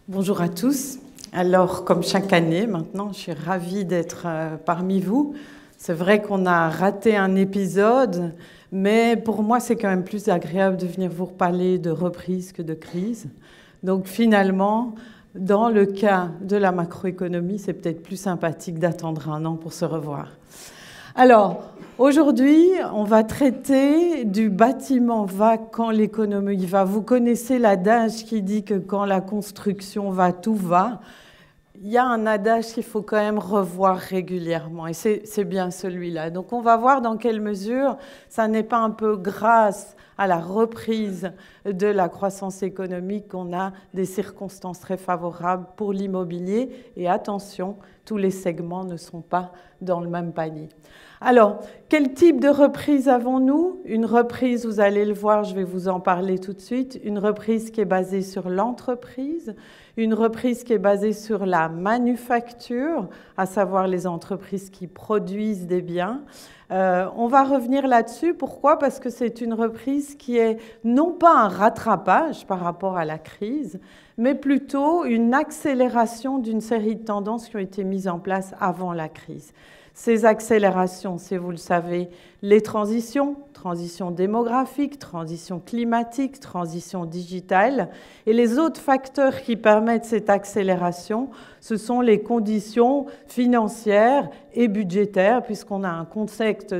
Bonjour à tous. Alors, comme chaque année maintenant, je suis ravie d'être parmi vous. C'est vrai qu'on a raté un épisode, mais pour moi, c'est quand même plus agréable de venir vous reparler de reprise que de crise. Donc finalement, dans le cas de la macroéconomie, c'est peut-être plus sympathique d'attendre un an pour se revoir. Alors, aujourd'hui, on va traiter du bâtiment va quand l'économie va. Vous connaissez l'adage qui dit que quand la construction va, tout va. Il y a un adage qu'il faut quand même revoir régulièrement, et c'est bien celui-là. Donc on va voir dans quelle mesure ça n'est pas un peu grâce à la reprise de la croissance économique qu'on a des circonstances très favorables pour l'immobilier. Et attention, tous les segments ne sont pas dans le même panier. Alors, quel type de reprise avons-nous? Une reprise, vous allez le voir, je vais vous en parler tout de suite, une reprise qui est basée sur l'entreprise, une reprise qui est basée sur la manufacture, à savoir les entreprises qui produisent des biens. On va revenir là-dessus. Pourquoi? Parce que c'est une reprise qui est non pas un rattrapage par rapport à la crise, mais plutôt une accélération d'une série de tendances qui ont été mises en place avant la crise. Ces accélérations, c'est, vous le savez, les transition démographique, transition climatique, transition digitale. Et les autres facteurs qui permettent cette accélération, ce sont les conditions financières et budgétaires, puisqu'on a un contexte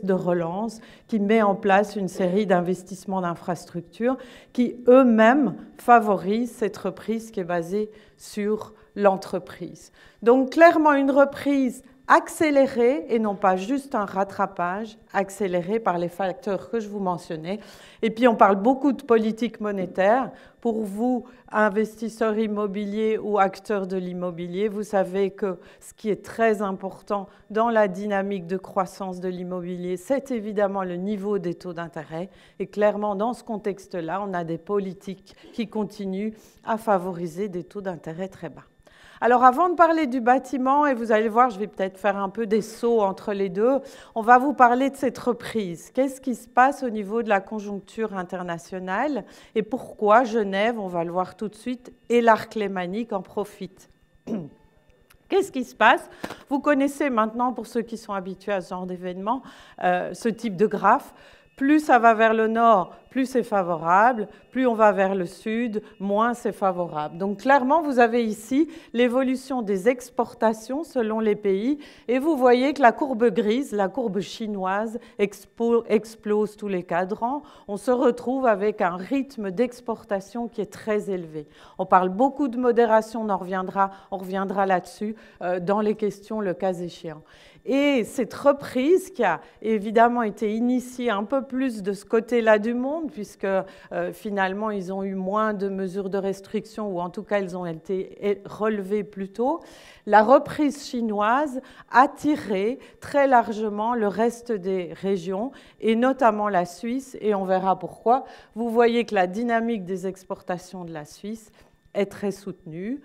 de relance qui met en place une série d'investissements d'infrastructures qui eux-mêmes favorisent cette reprise qui est basée sur l'entreprise. Donc clairement une reprise accélérée et non pas juste un rattrapage accéléré par les facteurs que je vous mentionnais. Et puis on parle beaucoup de politique monétaire. Pour vous, investisseurs immobiliers ou acteurs de l'immobilier, vous savez que ce qui est très important dans la dynamique de croissance de l'immobilier, c'est évidemment le niveau des taux d'intérêt. Et clairement, dans ce contexte-là, on a des politiques qui continuent à favoriser des taux d'intérêt très bas. Alors avant de parler du bâtiment, et vous allez voir, je vais peut-être faire un peu des sauts entre les deux, on va vous parler de cette reprise. Qu'est-ce qui se passe au niveau de la conjoncture internationale et pourquoi Genève, on va le voir tout de suite, et l'arc lémanique en profitent. Qu'est-ce qui se passe? Vous connaissez maintenant, pour ceux qui sont habitués à ce genre d'événement, ce type de graphe. Plus ça va vers le nord, plus c'est favorable. Plus on va vers le sud, moins c'est favorable. Donc clairement, vous avez ici l'évolution des exportations selon les pays. Et vous voyez que la courbe grise, la courbe chinoise, explose tous les cadrans. On se retrouve avec un rythme d'exportation qui est très élevé. On parle beaucoup de modération, on reviendra là-dessus dans les questions le cas échéant. Et cette reprise qui a évidemment été initiée un peu plus de ce côté-là du monde, puisque finalement ils ont eu moins de mesures de restriction, ou en tout cas ils ont été relevées plus tôt, la reprise chinoise a tiré très largement le reste des régions, et notamment la Suisse, et on verra pourquoi. Vous voyez que la dynamique des exportations de la Suisse est très soutenue.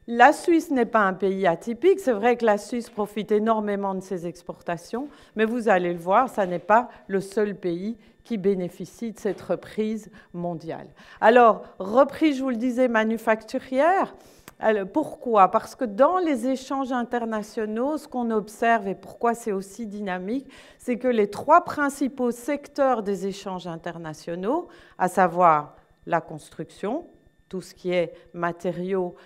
La Suisse n'est pas un pays atypique. C'est vrai que la Suisse profite énormément de ses exportations, mais vous allez le voir, ça n'est pas le seul pays qui bénéficie de cette reprise mondiale. Alors, reprise, je vous le disais, manufacturière. Alors, pourquoi? Parce que dans les échanges internationaux, ce qu'on observe et pourquoi c'est aussi dynamique, c'est que les trois principaux secteurs des échanges internationaux, à savoir la construction, tout ce qui est matériaux,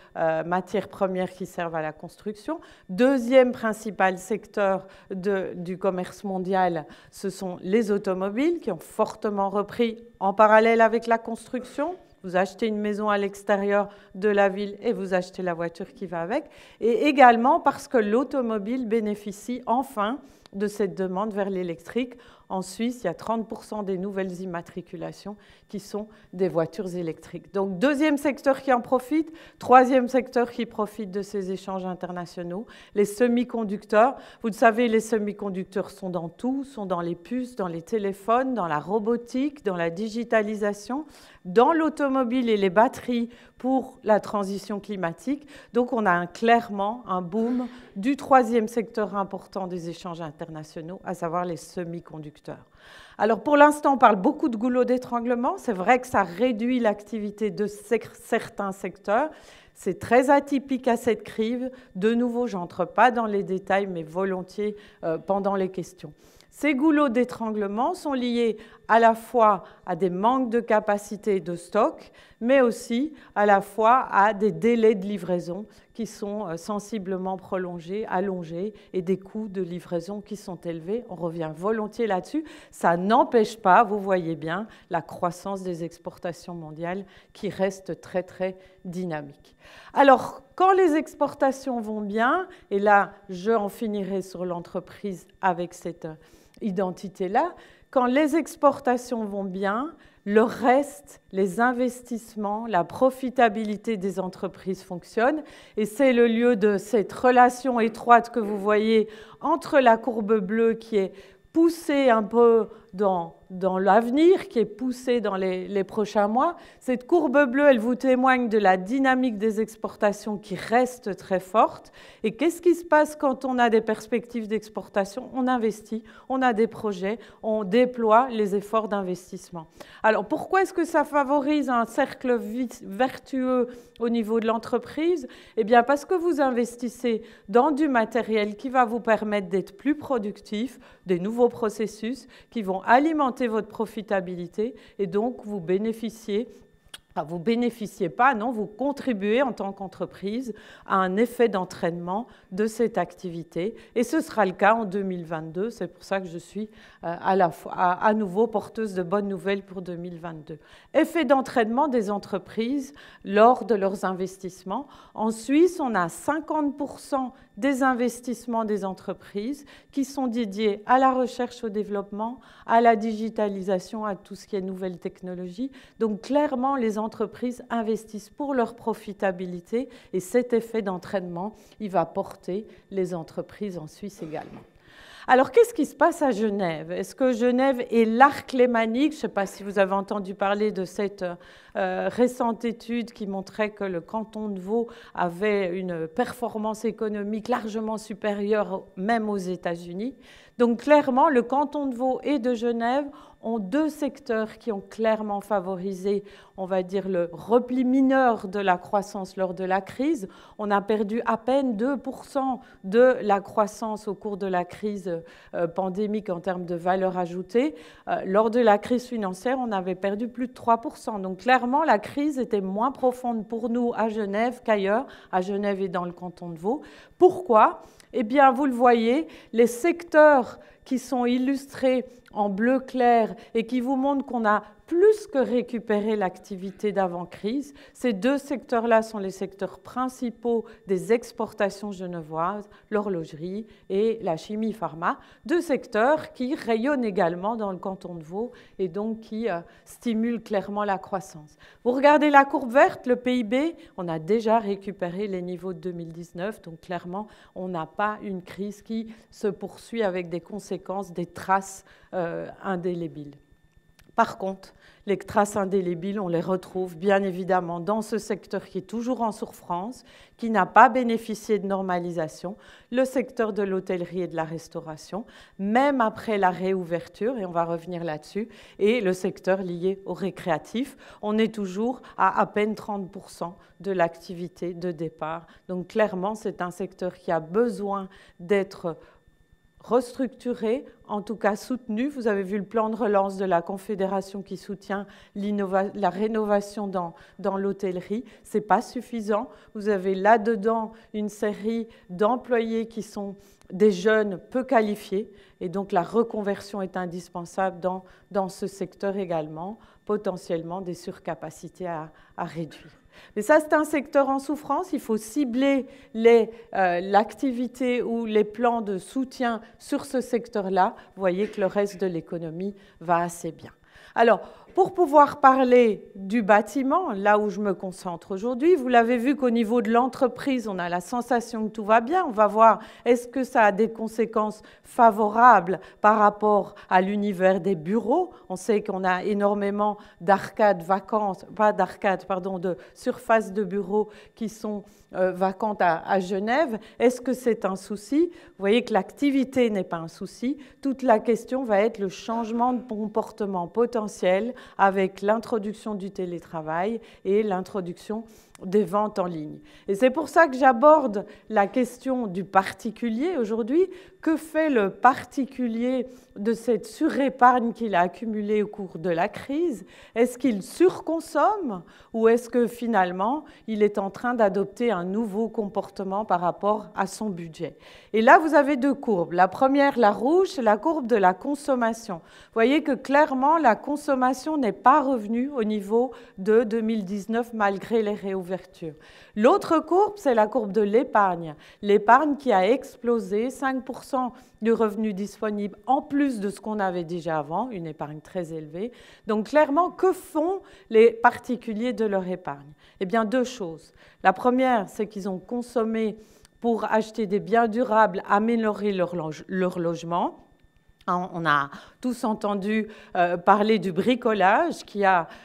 matières premières qui servent à la construction. Deuxième principal secteur du commerce mondial, ce sont les automobiles qui ont fortement repris en parallèle avec la construction. Vous achetez une maison à l'extérieur de la ville et vous achetez la voiture qui va avec. Et également parce que l'automobile bénéficie enfin de cette demande vers l'électrique. En Suisse, il y a 30% des nouvelles immatriculations qui sont des voitures électriques. Donc, deuxième secteur qui en profite. Troisième secteur qui profite de ces échanges internationaux, les semi-conducteurs. Vous le savez, les semi-conducteurs sont dans tout, sont dans les puces, dans les téléphones, dans la robotique, dans la digitalisation, dans l'automobile et les batteries pour la transition climatique. Donc on a clairement un boom du troisième secteur important des échanges internationaux, à savoir les semi-conducteurs. Alors pour l'instant, on parle beaucoup de goulot d'étranglement. C'est vrai que ça réduit l'activité de certains secteurs. C'est très atypique à cette crise. De nouveau, je n'entre pas dans les détails, mais volontiers pendant les questions. Ces goulots d'étranglement sont liés à la fois à des manques de capacité de stock, mais aussi à la fois à des délais de livraison qui sont sensiblement prolongés, allongés, et des coûts de livraison qui sont élevés. On revient volontiers là-dessus. Ça n'empêche pas, vous voyez bien, la croissance des exportations mondiales qui reste très, très dynamique. Alors, quand les exportations vont bien, et là, je en finirai sur l'entreprise avec cette identité-là, quand les exportations vont bien, le reste, les investissements, la profitabilité des entreprises fonctionnent. Et c'est le lieu de cette relation étroite que vous voyez entre la courbe bleue qui est poussée un peu dans l'avenir, qui est poussée dans les prochains mois. Cette courbe bleue, elle vous témoigne de la dynamique des exportations qui reste très forte. Et qu'est-ce qui se passe quand on a des perspectives d'exportation? On investit, on a des projets, on déploie les efforts d'investissement. Alors, pourquoi est-ce que ça favorise un cercle vertueux au niveau de l'entreprise? Eh bien, parce que vous investissez dans du matériel qui va vous permettre d'être plus productif, des nouveaux processus qui vont alimenter votre profitabilité et donc vous bénéficiez. Vous ne bénéficiez pas, non, vous contribuez en tant qu'entreprise à un effet d'entraînement de cette activité. Et ce sera le cas en 2022. C'est pour ça que je suis à nouveau porteuse de bonnes nouvelles pour 2022. Effet d'entraînement des entreprises lors de leurs investissements. En Suisse, on a 50% des investissements des entreprises qui sont dédiés à la recherche au développement, à la digitalisation, à tout ce qui est nouvelles technologies. Donc clairement, les entreprises investissent pour leur profitabilité et cet effet d'entraînement, il va porter les entreprises en Suisse également. Alors, qu'est-ce qui se passe à Genève? Est-ce que Genève est l'arc lémanique? Je ne sais pas si vous avez entendu parler de cette récente étude qui montrait que le canton de Vaud avait une performance économique largement supérieure même aux États-Unis. Donc, clairement, le canton de Vaud et de Genève ont deux secteurs qui ont clairement favorisé, on va dire, le repli mineur de la croissance lors de la crise. On a perdu à peine 2% de la croissance au cours de la crise pandémique en termes de valeur ajoutée. Lors de la crise financière, on avait perdu plus de 3%. Donc clairement, la crise était moins profonde pour nous à Genève qu'ailleurs, à Genève et dans le canton de Vaud. Pourquoi? Eh bien, vous le voyez, les secteurs qui sont illustrés en bleu clair et qui vous montrent qu'on a plus que récupéré l'activité d'avant-crise. Ces deux secteurs-là sont les secteurs principaux des exportations genevoises, l'horlogerie et la chimie pharma, deux secteurs qui rayonnent également dans le canton de Vaud et donc qui stimulent clairement la croissance. Vous regardez la courbe verte, le PIB, on a déjà récupéré les niveaux de 2019, donc clairement, on n'a pas une crise qui se poursuit avec des conséquences, des traces indélébiles. Par contre, les traces indélébiles, on les retrouve bien évidemment dans ce secteur qui est toujours en souffrance, qui n'a pas bénéficié de normalisation, le secteur de l'hôtellerie et de la restauration, même après la réouverture, et on va revenir là-dessus, et le secteur lié au récréatif. On est toujours à peine 30% de l'activité de départ. Donc clairement, c'est un secteur qui a besoin d'être restructuré, en tout cas soutenu. Vous avez vu le plan de relance de la Confédération qui soutient la rénovation dans l'hôtellerie. Ce n'est pas suffisant. Vous avez là-dedans une série d'employés qui sont des jeunes peu qualifiés et donc la reconversion est indispensable dans ce secteur également, potentiellement des surcapacités à réduire. Mais ça, c'est un secteur en souffrance. Il faut cibler l'activité ou les plans de soutien sur ce secteur-là. Vous voyez que le reste de l'économie va assez bien. Alors, pour pouvoir parler du bâtiment, là où je me concentre aujourd'hui, vous l'avez vu qu'au niveau de l'entreprise, on a la sensation que tout va bien. On va voir, est-ce que ça a des conséquences favorables par rapport à l'univers des bureaux? On sait qu'on a énormément d'arcades vacantes, pas d'arcades, pardon, de surfaces de bureaux qui sont vacantes à Genève. Est-ce que c'est un souci? Vous voyez que l'activité n'est pas un souci. Toute la question va être le changement de comportement potentiel avec l'introduction du télétravail et l'introduction des ventes en ligne. Et c'est pour ça que j'aborde la question du particulier aujourd'hui. Que fait le particulier de cette surépargne qu'il a accumulée au cours de la crise? Est-ce qu'il surconsomme ou est-ce que finalement il est en train d'adopter un nouveau comportement par rapport à son budget? Et là, vous avez deux courbes. La première, la rouge, c'est la courbe de la consommation. Vous voyez que clairement, la consommation n'est pas revenue au niveau de 2019 malgré les réouvertures. L'autre courbe, c'est la courbe de l'épargne. L'épargne qui a explosé, 5% du revenu disponible en plus de ce qu'on avait déjà avant, une épargne très élevée. Donc clairement, que font les particuliers de leur épargne? Eh bien, deux choses. La première, c'est qu'ils ont consommé pour acheter des biens durables, améliorer leur logement. On a tous entendu parler du bricolage,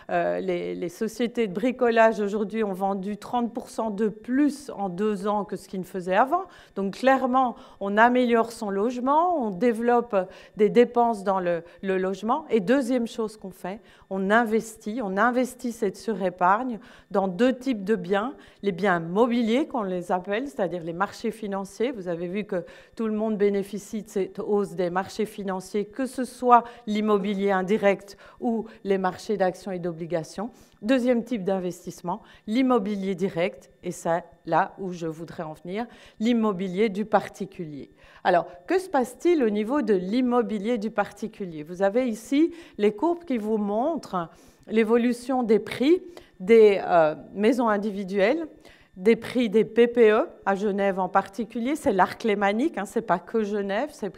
les sociétés de bricolage aujourd'hui ont vendu 30% de plus en 2 ans que ce qu'ils ne faisaient avant. Donc clairement, on améliore son logement, on développe des dépenses dans le logement. Et deuxième chose qu'on fait, on investit cette surépargne dans deux types de biens. Les biens mobiliers, qu'on les appelle, c'est-à-dire les marchés financiers. Vous avez vu que tout le monde bénéficie de cette hausse des marchés financiers, que ce soit l'immobilier indirect ou les marchés d'actions et d'obligations. Deuxième type d'investissement, l'immobilier direct, et c'est là où je voudrais en venir, l'immobilier du particulier. Alors, que se passe-t-il au niveau de l'immobilier du particulier? Vous avez ici les courbes qui vous montrent l'évolution des prix des maisons individuelles, des prix des PPE, à Genève en particulier, c'est l'arc lémanique, hein, ce n'est pas que Genève, c'est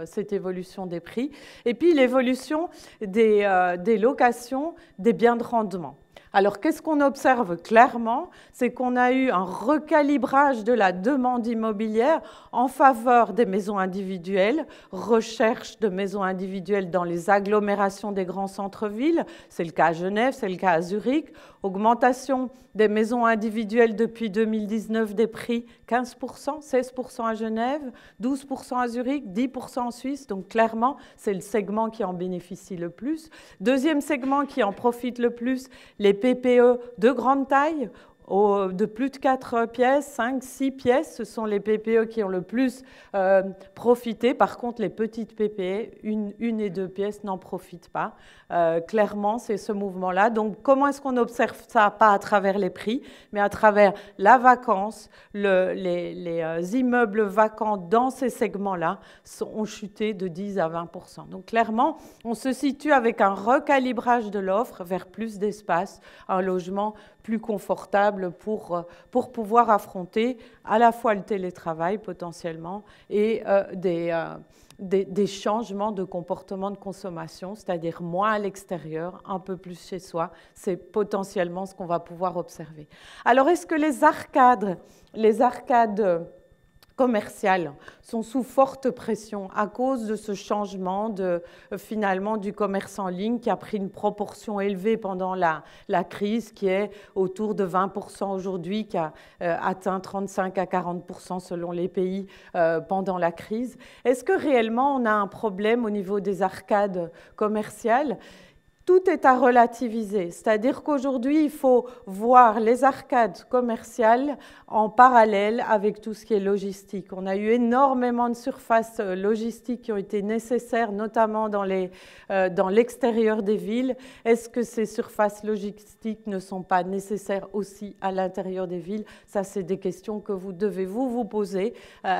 cette évolution des prix, et puis l'évolution des locations des biens de rendement. Alors, qu'est-ce qu'on observe clairement? C'est qu'on a eu un recalibrage de la demande immobilière en faveur des maisons individuelles, recherche de maisons individuelles dans les agglomérations des grands centres-villes, c'est le cas à Genève, c'est le cas à Zurich, augmentation des maisons individuelles depuis 2019 des prix, 15%, 16% à Genève, 12% à Zurich, 10% en Suisse, donc clairement, c'est le segment qui en bénéficie le plus. Deuxième segment qui en profite le plus, les PPE de grande taille, de plus de 4 pièces, 5, 6 pièces, ce sont les PPE qui ont le plus profité. Par contre, les petites PPE, une et 2 pièces, n'en profitent pas. Clairement, c'est ce mouvement-là. Donc, comment est-ce qu'on observe ça? Pas à travers les prix, mais à travers la vacance. Les immeubles vacants dans ces segments-là ont chuté de 10 à 20%. Donc, clairement, on se situe avec un recalibrage de l'offre vers plus d'espace, un logement plus confortable pour pouvoir affronter à la fois le télétravail potentiellement et des changements de comportement de consommation, c'est-à-dire moins à l'extérieur, un peu plus chez soi. C'est potentiellement ce qu'on va pouvoir observer. Alors, est-ce que les arcades commerciales sont sous forte pression à cause de ce changement finalement du commerce en ligne qui a pris une proportion élevée pendant la crise, qui est autour de 20% aujourd'hui, qui a atteint 35 à 40% selon les pays pendant la crise. Est-ce que réellement on a un problème au niveau des arcades commerciales ? Tout est à relativiser, c'est-à-dire qu'aujourd'hui, il faut voir les arcades commerciales en parallèle avec tout ce qui est logistique. On a eu énormément de surfaces logistiques qui ont été nécessaires, notamment dans l'extérieur des villes. Est-ce que ces surfaces logistiques ne sont pas nécessaires aussi à l'intérieur des villes? Ça, c'est des questions que vous devez vous poser,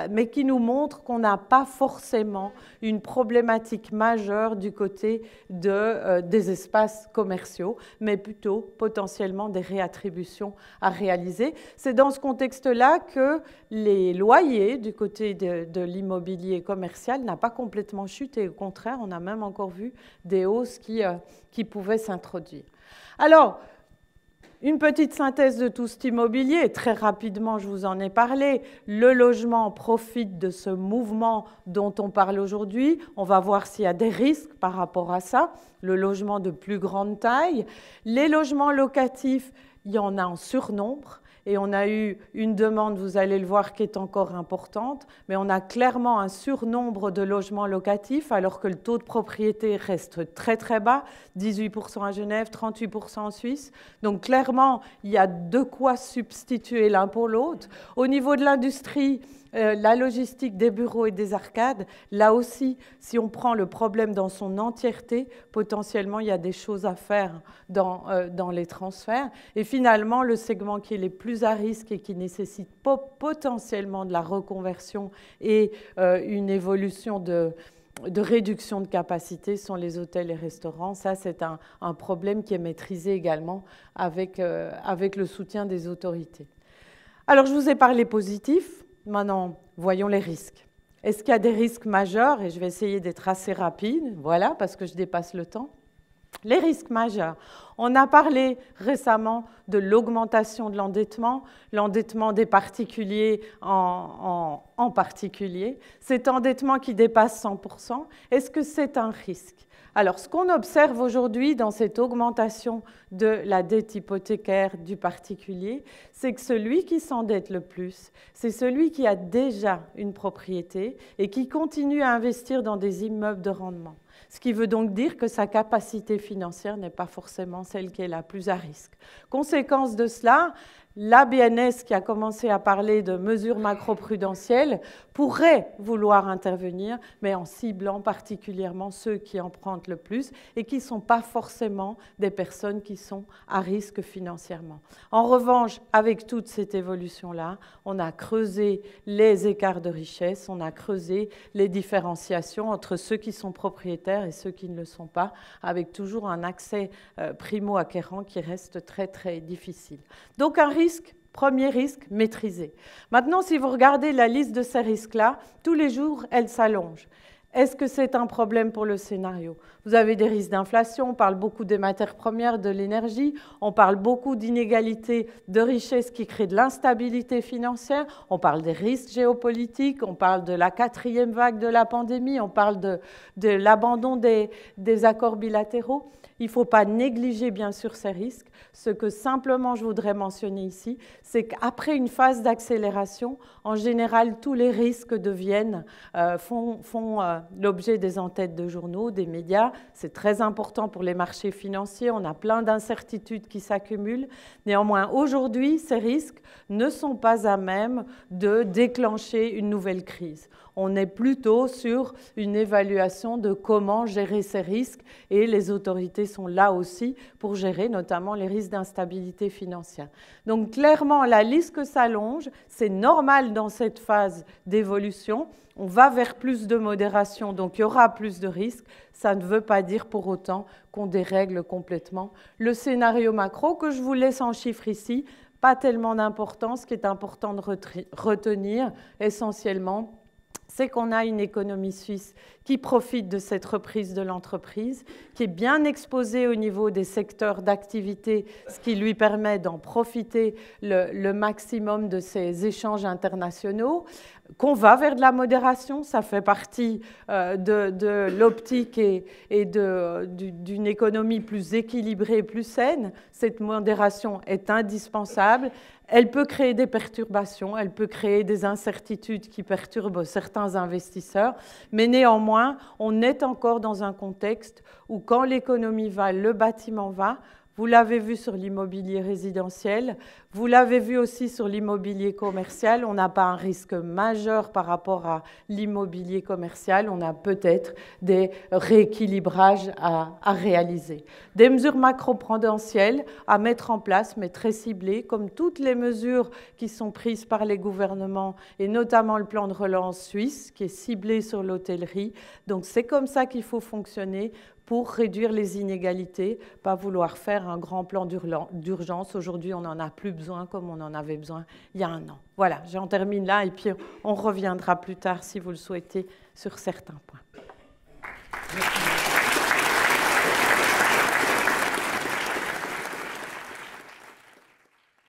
mais qui nous montrent qu'on n'a pas forcément une problématique majeure du côté des espaces commerciaux, mais plutôt potentiellement des réattributions à réaliser. C'est dans ce contexte-là que les loyers du côté de l'immobilier commercial n'ont pas complètement chuté. Au contraire, on a même encore vu des hausses qui pouvaient s'introduire. Alors, une petite synthèse de tout cet immobilier, très rapidement je vous en ai parlé. Le logement profite de ce mouvement dont on parle aujourd'hui. On va voir s'il y a des risques par rapport à ça. Le logement de plus grande taille. Les logements locatifs, il y en a en surnombre. Et on a eu une demande, vous allez le voir, qui est encore importante, mais on a clairement un surnombre de logements locatifs, alors que le taux de propriété reste très très bas, 18% à Genève, 38% en Suisse. Donc clairement, il y a de quoi substituer l'un pour l'autre. Au niveau de l'industrie, la logistique des bureaux et des arcades, là aussi, si on prend le problème dans son entièreté, potentiellement, il y a des choses à faire dans les transferts. Et finalement, le segment qui est le plus à risque et qui nécessite potentiellement de la reconversion et une évolution de réduction de capacité sont les hôtels et restaurants. Ça, c'est un problème qui est maîtrisé également avec le soutien des autorités. Alors, je vous ai parlé positif. Maintenant, voyons les risques. Est-ce qu'il y a des risques majeurs? Et je vais essayer d'être assez rapide, voilà, parce que je dépasse le temps. Les risques majeurs. On a parlé récemment de l'augmentation de l'endettement des particuliers en particulier. Cet endettement qui dépasse 100%, est-ce que c'est un risque? Alors, ce qu'on observe aujourd'hui dans cette augmentation de la dette hypothécaire du particulier, c'est que celui qui s'endette le plus, c'est celui qui a déjà une propriété et qui continue à investir dans des immeubles de rendement. Ce qui veut donc dire que sa capacité financière n'est pas forcément celle qui est la plus à risque. Conséquence de cela, la BNS, qui a commencé à parler de mesures macroprudentielles, pourrait vouloir intervenir, mais en ciblant particulièrement ceux qui empruntent le plus et qui ne sont pas forcément des personnes qui sont à risque financièrement. En revanche, avec toute cette évolution-là, on a creusé les écarts de richesse, on a creusé les différenciations entre ceux qui sont propriétaires et ceux qui ne le sont pas, avec toujours un accès primo-acquérant qui reste très, très difficile. Donc, un risque, premier risque, maîtrisé. Maintenant, si vous regardez la liste de ces risques-là, tous les jours, elle s'allonge. Est-ce que c'est un problème pour le scénario? Vous avez des risques d'inflation, on parle beaucoup des matières premières, de l'énergie, on parle beaucoup d'inégalités de richesse qui créent de l'instabilité financière, on parle des risques géopolitiques, on parle de la 4e vague de la pandémie, on parle de l'abandon des accords bilatéraux. Il ne faut pas négliger bien sûr ces risques. Ce que simplement je voudrais mentionner ici, c'est qu'après une phase d'accélération, en général, tous les risques font l'objet des en-têtes de journaux, des médias. C'est très important pour les marchés financiers. On a plein d'incertitudes qui s'accumulent. Néanmoins, aujourd'hui, ces risques ne sont pas à même de déclencher une nouvelle crise. On est plutôt sur une évaluation de comment gérer ces risques et les autorités sont là aussi pour gérer notamment les risques d'instabilité financière. Donc clairement, la liste s'allonge, c'est normal dans cette phase d'évolution. On va vers plus de modération, donc il y aura plus de risques. Ça ne veut pas dire pour autant qu'on dérègle complètement le scénario macro que je vous laisse en chiffres ici. Pas tellement d'importance. Ce qui est important de retenir essentiellement, c'est qu'on a une économie suisse qui profite de cette reprise de l'entreprise, qui est bien exposée au niveau des secteurs d'activité, ce qui lui permet d'en profiter le maximum de ces échanges internationaux, qu'on va vers de la modération, ça fait partie de l'optique et d'une économie plus équilibrée, plus saine. Cette modération est indispensable. Elle peut créer des perturbations, elle peut créer des incertitudes qui perturbent certains investisseurs, mais néanmoins, on est encore dans un contexte où quand l'économie va, le bâtiment va. Vous l'avez vu sur l'immobilier résidentiel, Vous l'avez vu aussi sur l'immobilier commercial, on n'a pas un risque majeur par rapport à l'immobilier commercial, on a peut-être des rééquilibrages à réaliser. Des mesures macro-prudentielles à mettre en place, mais très ciblées, comme toutes les mesures qui sont prises par les gouvernements, et notamment le plan de relance suisse, qui est ciblé sur l'hôtellerie. Donc c'est comme ça qu'il faut fonctionner pour réduire les inégalités, pas vouloir faire un grand plan d'urgence. Aujourd'hui, on n'en a plus besoin comme on en avait besoin il y a un an. Voilà, j'en termine là et puis on reviendra plus tard, si vous le souhaitez, sur certains points.